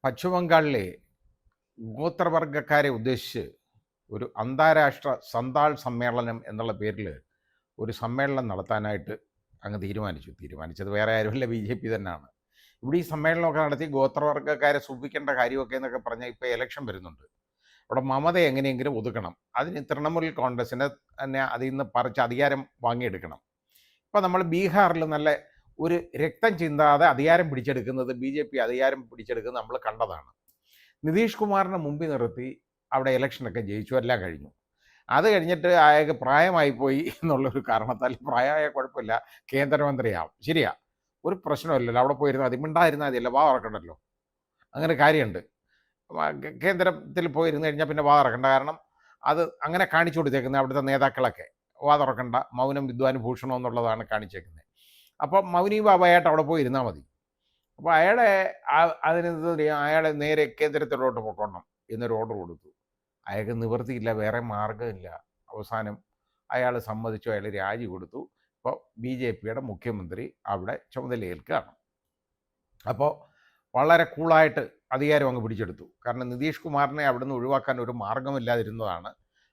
പശ്ചിമബംഗാളിലെ ഗോത്രവർഗക്കാരെ ഉദ്ദേശിച്ച് ഒരു അന്താരാഷ്ട്ര സന്താൾ സമ്മേളനം എന്നുള്ള പേരിൽ ഒരു സമ്മേളനം നടത്താനായിട്ട് അങ്ങ് തീരുമാനിച്ചത് വേറെ ആരുമല്ല, BJP തന്നെയാണ്. ഇവിടെ ഈ സമ്മേളനമൊക്കെ നടത്തി ഗോത്രവർഗ്ഗക്കാരെ സൂചിപ്പിക്കേണ്ട കാര്യമൊക്കെ എന്നൊക്കെ പറഞ്ഞാൽ ഇപ്പോൾ ഇലക്ഷൻ വരുന്നുണ്ട്. അവിടെ മമതയെ എങ്ങനെയെങ്കിലും ഒതുക്കണം. അതിന് തൃണമൂൽ കോൺഗ്രസിനെ തന്നെ അതിൽ നിന്ന് പറിച്ച് അധികാരം വാങ്ങിയെടുക്കണം. ഇപ്പോൾ നമ്മൾ ബീഹാറിൽ നല്ല ഒരു രക്തം ചിന്താതെ അധികാരം പിടിച്ചെടുക്കുന്നത് BJP അധികാരം പിടിച്ചെടുക്കുന്നത് നമ്മൾ കണ്ടതാണ്. നിതീഷ് കുമാറിനെ മുമ്പിൽ നിർത്തി അവിടെ ഇലക്ഷനൊക്കെ ജയിച്ചു, എല്ലാം കഴിഞ്ഞു. അത് കഴിഞ്ഞിട്ട് അയാൾക്ക് പ്രായമായിപ്പോയി എന്നുള്ളൊരു കാരണത്താൽ, പ്രായമായ കുഴപ്പമില്ല, കേന്ദ്രമന്ത്രിയാവും, ശരിയാ, ഒരു പ്രശ്നമില്ലല്ലോ, അവിടെ പോയിരുന്നാൽ മതി, മിണ്ടായിരുന്നാൽ മതിയല്ലോ, വാ തുറക്കണ്ടല്ലോ, അങ്ങനെ കാര്യമുണ്ട്. കേന്ദ്രത്തിൽ പോയിരുന്നു കഴിഞ്ഞാൽ പിന്നെ വാ തുറക്കണ്ട, കാരണം അത് അങ്ങനെ കാണിച്ചു കൊടുത്തേക്കുന്നത് അവിടുത്തെ നേതാക്കളൊക്കെ, വാ തുറക്കണ്ട, മൗനം വിദ്വാൻ ഭൂഷണം എന്നുള്ളതാണ് കാണിച്ചേക്കുന്നത്. അപ്പോൾ മൗനി ബാബായിട്ട് അവിടെ പോയി ഇരുന്നാൽ മതി. അപ്പോൾ അയാളെ അതിനെന്ത് അയാളെ നേരെ കേന്ദ്രത്തിലോട്ട് പോക്കണം എന്നൊരു ഓർഡർ കൊടുത്തു. അയാൾക്ക് നിവൃത്തിയില്ല, വേറെ മാർഗമില്ല. അവസാനം അയാൾ സമ്മതിച്ചു, അയാൾ രാജി കൊടുത്തു. ഇപ്പോൾ BJPയുടെ മുഖ്യമന്ത്രി അവിടെ ചുമതലയേൽക്കുകയാണ്. അപ്പോൾ വളരെ കൂളായിട്ട് അധികാരം അങ്ങ് പിടിച്ചെടുത്തു. കാരണം നിതീഷ് കുമാറിനെ അവിടുന്ന് ഒഴിവാക്കാൻ ഒരു മാർഗമില്ലാതിരുന്നതാണ്.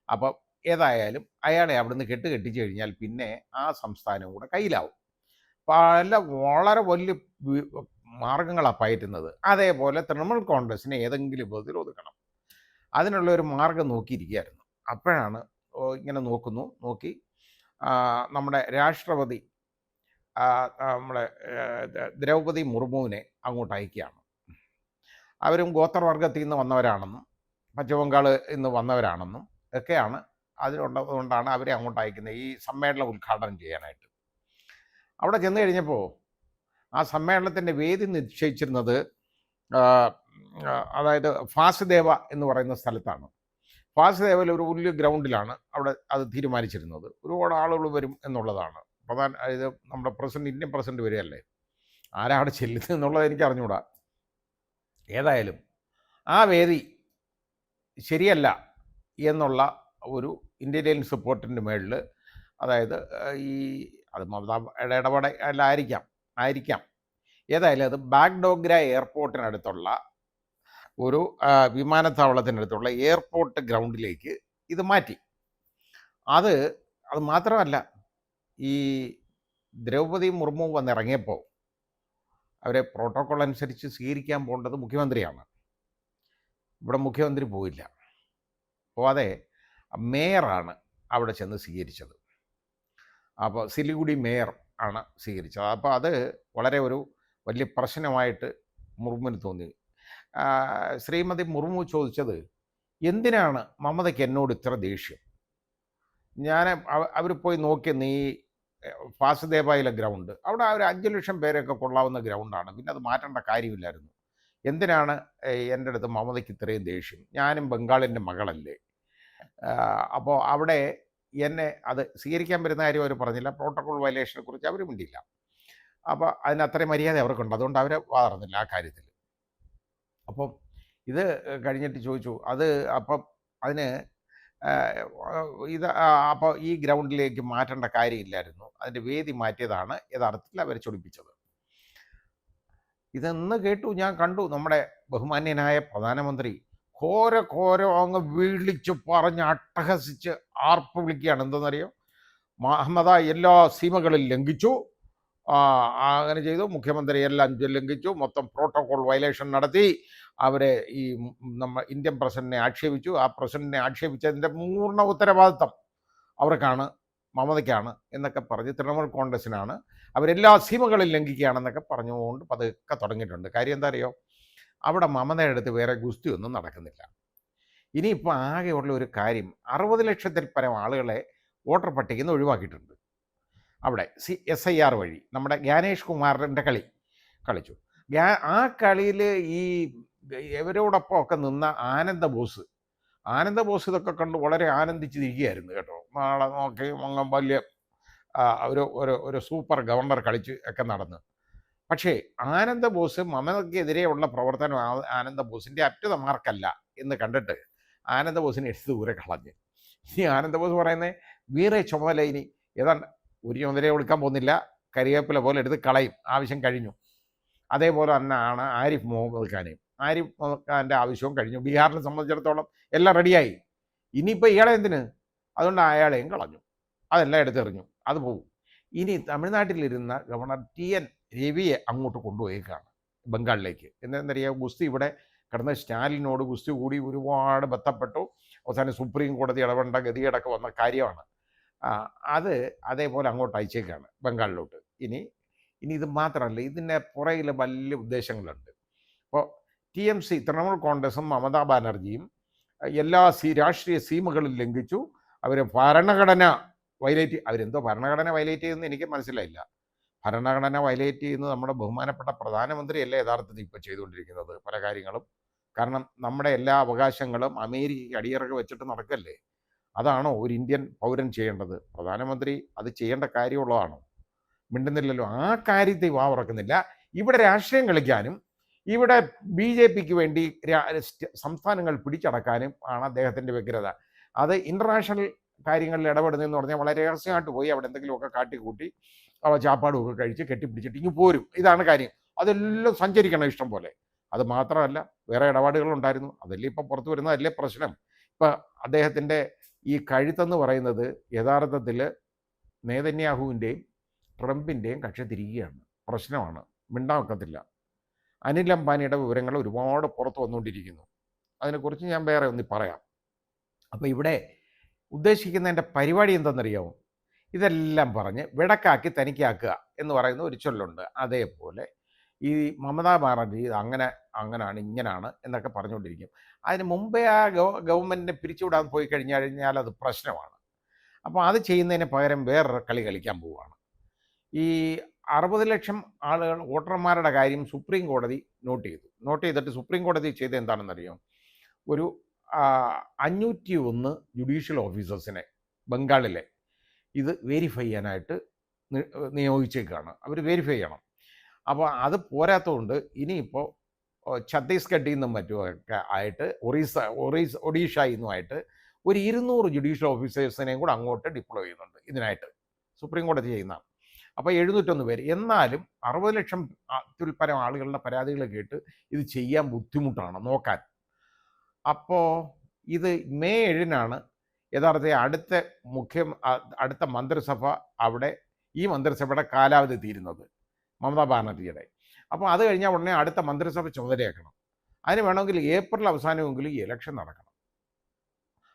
അപ്പോൾ ഏതായാലും അയാളെ അവിടുന്ന് കെട്ടിച്ചു കഴിഞ്ഞാൽ പിന്നെ ആ സംസ്ഥാനം കൂടെ കയ്യിലാവും. വളരെ വലിയ മാർഗങ്ങളാണ് പയറ്റുന്നത്. അതേപോലെ തൃണമൂൽ കോൺഗ്രസിനെ ഏതെങ്കിലും വിധത്തിൽ ഒതുക്കണം. അതിനുള്ള ഒരു മാർഗം നോക്കിയിരിക്കുകയായിരുന്നു. അപ്പോഴാണ് ഇങ്ങനെ നോക്കി നമ്മുടെ രാഷ്ട്രപതി നമ്മളെ ദ്രൗപദി മുർമുവിനെ അങ്ങോട്ട് അയക്കുകയാണ്. അവരും ഗോത്രവർഗത്തിൽ നിന്ന് വന്നവരാണെന്നും പശ്ചിമബംഗാൾ നിന്ന് വന്നവരാണെന്നും ഒക്കെയാണ് അതിലുള്ളതുകൊണ്ടാണ് അവരെ അങ്ങോട്ട് അയക്കുന്നത്, ഈ സമ്മേളനം ഉദ്ഘാടനം ചെയ്യാനായിട്ട്. അവിടെ ചെന്ന് കഴിഞ്ഞപ്പോൾ ആ സമ്മേളനത്തിൻ്റെ വേദി നിശ്ചയിച്ചിരുന്നത് അതായത് ഫാസ്ദേവ എന്ന് പറയുന്ന സ്ഥലത്താണ്. ഫാസ്ദേവയിൽ ഒരു വലിയ ഗ്രൗണ്ടിലാണ് അവിടെ അത് തീരുമാനിച്ചിരുന്നത്. ഒരുപാട് ആളുകൾ വരും എന്നുള്ളതാണ്. ഇത് നമ്മുടെ ഇന്ത്യൻ പ്രസിഡന്റ് വരികയല്ലേ, ആരാ അവിടെ ചെല്ലുന്നത് എന്നുള്ളത് എനിക്ക് അറിഞ്ഞുകൂടാ. ഏതായാലും ആ വേദി ശരിയല്ല എന്നുള്ള ഒരു ഇൻ്റലിജൻസ് റിപ്പോർട്ടിൻ്റെ മേളിൽ, അതായത് അത് മമതയുടെ ഇടപെടൽ ആയിരിക്കാം. ഏതായാലും അത് ബാഗ്ഡോഗ്ര എയർപോർട്ടിനടുത്തുള്ള ഒരു വിമാനത്താവളത്തിനടുത്തുള്ള എയർപോർട്ട് ഗ്രൗണ്ടിലേക്ക് ഇത് മാറ്റി. അത് മാത്രമല്ല, ഈ ദ്രൗപദി മുർമു വന്നിറങ്ങിയപ്പോൾ അവരെ പ്രോട്ടോക്കോൾ അനുസരിച്ച് സ്വീകരിക്കാൻ പോകേണ്ടത് മുഖ്യമന്ത്രിയാണ്. ഇവിടെ മുഖ്യമന്ത്രി പോവാതെ മേയറാണ് അവിടെ ചെന്ന് സ്വീകരിച്ചത്. അപ്പോൾ സിലിഗുഡി മേയർ ആണ് സ്വീകരിച്ചത്. അപ്പോൾ അത് വളരെ ഒരു വലിയ പ്രശ്നമായിട്ട് മുർമുവിന് തോന്നി. ശ്രീമതി മുർമു ചോദിച്ചത്, എന്തിനാണ് മമതയ്ക്ക് എന്നോട് ഇത്ര ദേഷ്യം? അവർ പോയി നോക്കിയെന്ന് ഈ വാസുദേവായിലെ ഗ്രൗണ്ട്, അവിടെ ഒരു 5 ലക്ഷം പേരൊക്കെ കൊള്ളാവുന്ന ഗ്രൗണ്ടാണ്, പിന്നെ അത് മാറ്റേണ്ട കാര്യമില്ലായിരുന്നു. എന്തിനാണ് എൻ്റെ അടുത്ത് മമതയ്ക്ക് ഇത്രയും ദേഷ്യം? ഞാനും ബംഗാളിൻ്റെ മകളല്ലേ. അപ്പോൾ അവിടെ എന്നെ അത് സ്വീകരിക്കാൻ വരുന്ന കാര്യം അവർ പറഞ്ഞില്ല, പ്രോട്ടോകോൾ വയലേഷനെ കുറിച്ച് അവർ മിണ്ടിയില്ല. അപ്പോൾ അതിന് അത്രയും മര്യാദ അവർക്കുണ്ട്, അതുകൊണ്ട് അവർ വാർന്നില്ല ആ കാര്യത്തിൽ. അപ്പം ഇത് കഴിഞ്ഞിട്ട് ചോദിച്ചു, അപ്പം അതിന് അപ്പോൾ ഈ ഗ്രൗണ്ടിലേക്ക് മാറ്റേണ്ട കാര്യമില്ലായിരുന്നു, അതിൻ്റെ വേദി മാറ്റിയതാണ് യഥാർത്ഥത്തിൽ അവർ ചൊടിപ്പിച്ചത്. ഇതെന്ന് കേട്ടു, ഞാൻ കണ്ടു നമ്മുടെ ബഹുമാന്യനായ പ്രധാനമന്ത്രി ഘോര അങ്ങ് വിളിച്ച് പറഞ്ഞ് അട്ടഹസിച്ച് ആർപ്പ് വിളിക്കുകയാണ്. എന്തെന്നറിയോ? മമത എല്ലാ സീമകളിൽ ലംഘിച്ചു, അങ്ങനെ ചെയ്തു, മുഖ്യമന്ത്രി എല്ലാം ലംഘിച്ചു, മൊത്തം പ്രോട്ടോകോൾ വയലേഷൻ നടത്തി, അവരെ ഈ ഇന്ത്യൻ പ്രസിഡന്റിനെ ആക്ഷേപിച്ചു. ആ പ്രസിഡന്റിനെ ആക്ഷേപിച്ചതിൻ്റെ പൂർണ്ണ ഉത്തരവാദിത്തം അവർക്കാണ്, മമതയ്ക്കാണ് എന്നൊക്കെ പറഞ്ഞ് തൃണമൂൽ കോൺഗ്രസിനാണ്, അവരെല്ലാ സീമകളിൽ ലംഘിക്കുകയാണെന്നൊക്കെ പറഞ്ഞുകൊണ്ട് പതുക്കെ തുടങ്ങിയിട്ടുണ്ട്. കാര്യം എന്താ അറിയോ? അവിടെ മമതയുടെ അടുത്ത് വേറെ ഗുസ്തിയൊന്നും നടക്കുന്നില്ല. ഇനിയിപ്പോൾ ആകെയുള്ള ഒരു കാര്യം, 60 ലക്ഷത്തിൽ പരം ആളുകളെ വോട്ടർ പട്ടികയിൽ നിന്ന് ഒഴിവാക്കിയിട്ടുണ്ട്. അവിടെ SIR വഴി നമ്മുടെ ജ്ഞാനേഷ് കുമാറിൻ്റെ കളിച്ചു. ആ കളിയിൽ ഈ ഇവരോടൊപ്പം ഒക്കെ നിന്ന ആനന്ദ ബോസ് ഇതൊക്കെ കണ്ട് വളരെ ആനന്ദിച്ചിരിക്കുകയായിരുന്നു കേട്ടോ. നാളെ നോക്കി വലിയ ഒരു സൂപ്പർ ഗവർണർ കളിച്ച് ഒക്കെ നടന്ന്. പക്ഷേ ആനന്ദ ബോസ് മമതയ്ക്കെതിരെയുള്ള പ്രവർത്തനം ആനന്ദ ബോസിൻ്റെ അപ് ടു ദ മാർക്കല്ല എന്ന് കണ്ടിട്ട് ആനന്ദ ബോസിനെ എടുത്ത് ദൂരെ കളഞ്ഞ്. ഇനി ആനന്ദ ബോസ് പറയുന്നത് വേറെ ചുമതല, ഇനി ഏതാണ്ട് ഒരു ചുമതല കൊടുക്കാൻ പോകുന്നില്ല, കരിവേപ്പില പോലെ എടുത്ത് കളയും, ആവശ്യം കഴിഞ്ഞു. അതേപോലെ തന്നെയാണ് ആരിഫ് മുഹമ്മദ് ഖാനെയും. ആരിഫ് ഖാൻ്റെ ആവശ്യവും കഴിഞ്ഞു. ബീഹാറിനെ സംബന്ധിച്ചിടത്തോളം എല്ലാം റെഡിയായി. ഇനിയിപ്പോൾ ഇയാളെ എന്തിന്? അതുകൊണ്ട് അയാളെയും കളഞ്ഞു, അതെല്ലാം എടുത്തെറിഞ്ഞു, അത് പോകും. ഇനി തമിഴ്നാട്ടിലിരുന്ന ഗവർണർ TN രവിയെ അങ്ങോട്ട് കൊണ്ടുപോയേക്കാണ് ബംഗാളിലേക്ക്. എന്താണെന്നറിയാം, ഗുസ്തി ഇവിടെ കിടന്ന് സ്റ്റാലിനോട് ഗുസ്തി കൂടി ഒരുപാട് ബന്ധപ്പെട്ടു. അവസാനം സുപ്രീം കോടതി ഇടപെടേണ്ട ഗതികേടൊക്കെ വന്ന കാര്യമാണ്. അത് അതേപോലെ അങ്ങോട്ട് അയച്ചേക്കാണ് ബംഗാളിലോട്ട്. ഇനി ഇത് മാത്രമല്ല, ഇതിൻ്റെ പുറകിൽ വലിയ ഉദ്ദേശങ്ങളുണ്ട്. അപ്പോൾ TMC തൃണമൂൽ കോൺഗ്രസും മമതാ ബാനർജിയും എല്ലാ രാഷ്ട്രീയ സീമകളും ലംഘിച്ചു. അവർ ഭരണഘടന അവരെന്തോ ഭരണഘടന വയലേറ്റ് ചെയ്യുന്നത് എനിക്ക് മനസ്സിലായില്ല. ഭരണഘടന വയലേറ്റ് ചെയ്യുന്നത് നമ്മുടെ ബഹുമാനപ്പെട്ട പ്രധാനമന്ത്രിയല്ലേ യഥാർത്ഥത്തിൽ ഇപ്പോൾ ചെയ്തുകൊണ്ടിരിക്കുന്നത് പല കാര്യങ്ങളും. കാരണം നമ്മുടെ എല്ലാ അവകാശങ്ങളും അമേരിക്കയ്ക്ക് അടിയറക്ക് വെച്ചിട്ട് നടക്കല്ലേ. അതാണോ ഒരു ഇന്ത്യൻ പൗരൻ ചെയ്യേണ്ടത്? പ്രധാനമന്ത്രി അത് ചെയ്യേണ്ട കാര്യമുള്ളതാണോ? മിണ്ടുന്നില്ലല്ലോ. ആ കാര്യത്തിൽ വാ ഉറക്കുന്നില്ല. ഇവിടെ രാഷ്ട്രീയം കളിക്കാനും ഇവിടെ BJPക്ക് വേണ്ടി സംസ്ഥാനങ്ങൾ പിടിച്ചടക്കാനും ആണ് അദ്ദേഹത്തിൻ്റെ വ്യഗ്രത. അത് ഇൻ്റർനാഷണൽ കാര്യങ്ങളിൽ ഇടപെടുന്നതെന്ന് പറഞ്ഞാൽ വളരെ രഹസ്യമായിട്ട് പോയി അവിടെ എന്തെങ്കിലുമൊക്കെ കാട്ടിക്കൂട്ടി ചാപ്പാടുമൊക്കെ കഴിച്ച് കെട്ടിപ്പിടിച്ചിട്ട് ഇങ്ങ് പോരും. ഇതാണ് കാര്യം. അതെല്ലാം സഞ്ചരിക്കണം ഇഷ്ടം പോലെ. അത് മാത്രമല്ല, വേറെ ഇടപാടുകളുണ്ടായിരുന്നു, അതല്ലേ ഇപ്പം പുറത്തു വരുന്നതല്ലേ പ്രശ്നം. ഇപ്പം അദ്ദേഹത്തിൻ്റെ ഈ കഴുത്തെന്ന് പറയുന്നത് യഥാർത്ഥത്തിൽ നേതന്യാഹുവിൻ്റെയും ട്രംപിൻ്റെയും കക്ഷി തിരികുകയാണ്. പ്രശ്നമാണ്, മിണ്ടാക്കത്തില്ല. അനിൽ അംബാനിയുടെ വിവരങ്ങൾ ഒരുപാട് പുറത്ത് വന്നുകൊണ്ടിരിക്കുന്നു. അതിനെക്കുറിച്ച് ഞാൻ വേറെ ഒന്ന് പറയാം. അപ്പോൾ ഇവിടെ ഉദ്ദേശിക്കുന്നതിൻ്റെ പരിപാടി എന്തെന്നറിയാമോ? ഇതെല്ലാം പറഞ്ഞ് വിടക്കാക്കി തനിക്കാക്കുക എന്ന് പറയുന്ന ഒരു ചൊല്ലുണ്ട്. അതേപോലെ ഈ മമതാ ബാനർജി അങ്ങനെയാണ് ഇങ്ങനെയാണ് എന്നൊക്കെ പറഞ്ഞുകൊണ്ടിരിക്കും. അതിന് മുമ്പേ ആ ഗവൺമെൻറ്റിനെ പിരിച്ചുവിടാൻ പോയി കഴിഞ്ഞാൽ അത് പ്രശ്നമാണ്. അപ്പോൾ അത് ചെയ്യുന്നതിന് പകരം വേറൊരു കളി കളിക്കാൻ പോവുകയാണ്. ഈ 60 ലക്ഷം ആളുകൾ വോട്ടർമാരുടെ കാര്യം സുപ്രീം കോടതി നോട്ട് ചെയ്തിട്ട് സുപ്രീം കോടതി ചെയ്ത് എന്താണെന്നറിയാം? ഒരു 501 ജുഡീഷ്യൽ ഓഫീസേഴ്സിനെ ബംഗാളിലെ ഇത് വെരിഫൈ ചെയ്യാനായിട്ട് നിയോഗിച്ചേക്കാണ്. അവർ വെരിഫൈ ചെയ്യണം. അപ്പോൾ അത് പോരാത്തതുകൊണ്ട് ഇനിയിപ്പോൾ ഛത്തീസ്ഗഡിൽ നിന്നും മറ്റുമൊക്കെ ആയിട്ട് ഒഡീഷയിൽ നിന്നുമായിട്ട് ഒരു 200 ജുഡീഷ്യൽ ഓഫീസേഴ്സിനെയും കൂടെ അങ്ങോട്ട് ഡിപ്ലോയ് ചെയ്യുന്നുണ്ട് ഇതിനായിട്ട്. സുപ്രീം കോടതി ചെയ്യുന്നതാണ്. അപ്പോൾ 701 പേര്. എന്നാലും 60 ലക്ഷത്തിൽ പരം ആളുകളുടെ പരാതികൾ കേട്ട് ഇത് ചെയ്യാൻ ബുദ്ധിമുട്ടാണ് നോക്കാൻ. അപ്പോൾ ഇത് മെയ് 7-നാണ് യഥാർത്ഥത്തിൽ അടുത്ത മന്ത്രിസഭ അവിടെ ഈ മന്ത്രിസഭയുടെ കാലാവധി തീരുന്നത്, മമതാ ബാനർജിയുടെ. അപ്പോൾ അത് കഴിഞ്ഞാൽ ഉടനെ അടുത്ത മന്ത്രിസഭ ചുമതലയാക്കണം. അതിന് വേണമെങ്കിൽ ഏപ്രിൽ അവസാനമെങ്കിലും ഈ ഇലക്ഷൻ നടക്കണം,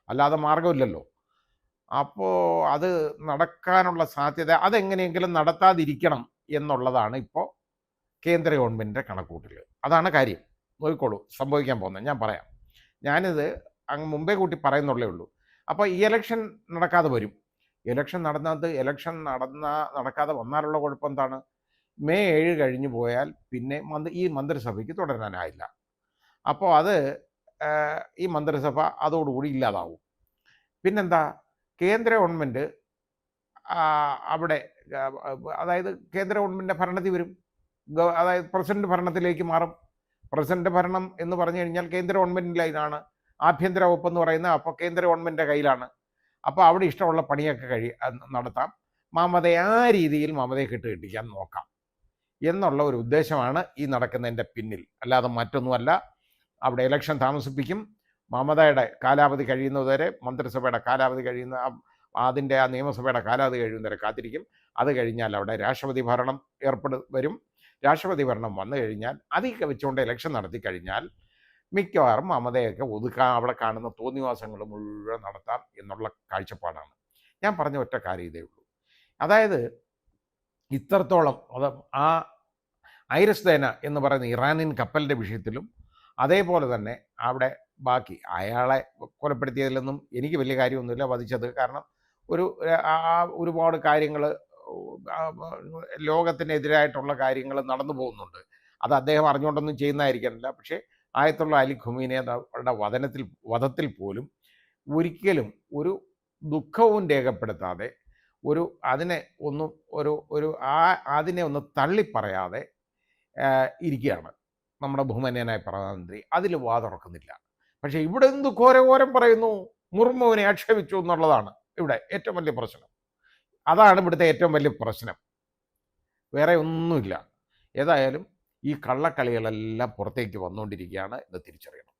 അല്ലാതെ മാർഗമില്ലല്ലോ. അപ്പോൾ അത് നടക്കാനുള്ള സാധ്യത അതെങ്ങനെയെങ്കിലും നടത്താതിരിക്കണം എന്നുള്ളതാണ് ഇപ്പോൾ കേന്ദ്ര ഗവൺമെൻറ്റിൻ്റെ കണക്കൂട്ടൽ. അതാണ് കാര്യം. നോക്കിക്കോളൂ സംഭവിക്കാൻ പോകുന്നത്. ഞാൻ പറയാം, ഞാനിത് അങ്ങ് മുമ്പേ കൂട്ടി പറയുന്നുള്ളേ ഉള്ളൂ. അപ്പോൾ ഈ ഇലക്ഷൻ നടക്കാതെ വരും. ഇലക്ഷൻ നടക്കാതെ വന്നാലുള്ള കുഴപ്പം എന്താണ്? മെയ് 7 കഴിഞ്ഞു പോയാൽ പിന്നെ ഈ മന്ത്രിസഭയ്ക്ക് തുടരാനായില്ല. അപ്പോൾ അത് ഈ മന്ത്രിസഭ അതോടുകൂടി ഇല്ലാതാവും. പിന്നെന്താ, കേന്ദ്ര ഗവൺമെൻറ് അവിടെ അതായത് കേന്ദ്ര ഗവൺമെൻറ്റിൻ്റെ ഭരണത്തിൽ വരും. അതായത് പ്രസിഡന്റ് ഭരണത്തിലേക്ക് മാറും. പ്രസിഡന്റ് ഭരണം എന്ന് പറഞ്ഞു കഴിഞ്ഞാൽ കേന്ദ്ര ഗവൺമെൻറ്റിലാണ്. ആഭ്യന്തര വകുപ്പ് എന്ന് പറയുന്നത് അപ്പോൾ കേന്ദ്ര ഗവൺമെൻറ്റിൻ്റെ കയ്യിലാണ്. അപ്പോൾ അവിടെ ഇഷ്ടമുള്ള പണിയൊക്കെ നടത്താം. മമതയെ ആ രീതിയിൽ മമതയെ കെട്ടിക്കാൻ നോക്കാം എന്നുള്ള ഒരു ഉദ്ദേശമാണ് ഈ നടക്കുന്നതിൻ്റെ പിന്നിൽ. അല്ലാതെ മറ്റൊന്നുമല്ല. അവിടെ ഇലക്ഷൻ താമസിപ്പിക്കും. മമതയുടെ കാലാവധി കഴിയുന്നതുവരെ, മന്ത്രിസഭയുടെ കാലാവധി കഴിയുന്ന അതിൻ്റെ ആ നിയമസഭയുടെ കാലാവധി കഴിയുന്നവരെ കാത്തിരിക്കും. അത് കഴിഞ്ഞാൽ അവിടെ രാഷ്ട്രപതി ഭരണം വരും. രാഷ്ട്രപതി ഭരണം വന്നു കഴിഞ്ഞാൽ അതൊക്കെ വെച്ചുകൊണ്ട് ഇലക്ഷൻ നടത്തി കഴിഞ്ഞാൽ മിക്കവാറും മമതയൊക്കെ ഒതുക്കാൻ അവിടെ കാണുന്ന തോന്നിവാസങ്ങൾ മുഴുവൻ നടത്താം എന്നുള്ള കാഴ്ചപ്പാടാണ്. ഞാൻ പറഞ്ഞ ഒറ്റ കാര്യം ഇതേ ഉള്ളൂ. അതായത് ഇത്രത്തോളം ആ ഐരസ്തേന എന്ന് പറയുന്ന ഇറാനിയൻ കപ്പലിൻ്റെ വിഷയത്തിലും അതേപോലെ തന്നെ അവിടെ ബാക്കി അയാളെ കൊലപ്പെടുത്തിയതിലൊന്നും എനിക്ക് വലിയ കാര്യമൊന്നുമില്ല, വധിച്ചത്. കാരണം ഒരുപാട് കാര്യങ്ങൾ ലോകത്തിനെതിരായിട്ടുള്ള കാര്യങ്ങൾ നടന്നു പോകുന്നുണ്ട്. അത് അദ്ദേഹം അറിഞ്ഞുകൊണ്ടൊന്നും ചെയ്യുന്നതായിരിക്കാനില്ല. പക്ഷേ ആയത്തുള്ള അലി ഖുമൈനിയുടെ വധത്തിൽ പോലും ഒരിക്കലും ഒരു ദുഃഖവും രേഖപ്പെടുത്താതെ അതിനെ ഒന്ന് തള്ളിപ്പറയാതെ ഇരിക്കുകയാണ് നമ്മുടെ ബഹുമാന്യനായ പ്രധാനമന്ത്രി. അതിൽ വാതുറക്കുന്നില്ല. പക്ഷേ ഇവിടെ എന്ത് ഘോരഘോരം പറയുന്നു, മുർമുവിനെ ആക്ഷേപിച്ചു എന്നുള്ളതാണ് ഇവിടെ ഏറ്റവും വലിയ പ്രശ്നം. അതാണ് ഇവിടുത്തെ ഏറ്റവും വലിയ പ്രശ്നം, വേറെ ഒന്നുമില്ല. ഏതായാലും ഈ കള്ളക്കളികളെല്ലാം പുറത്തേക്ക് വന്നുകൊണ്ടിരിക്കുകയാണ് എന്ന് തിരിച്ചറിയണം.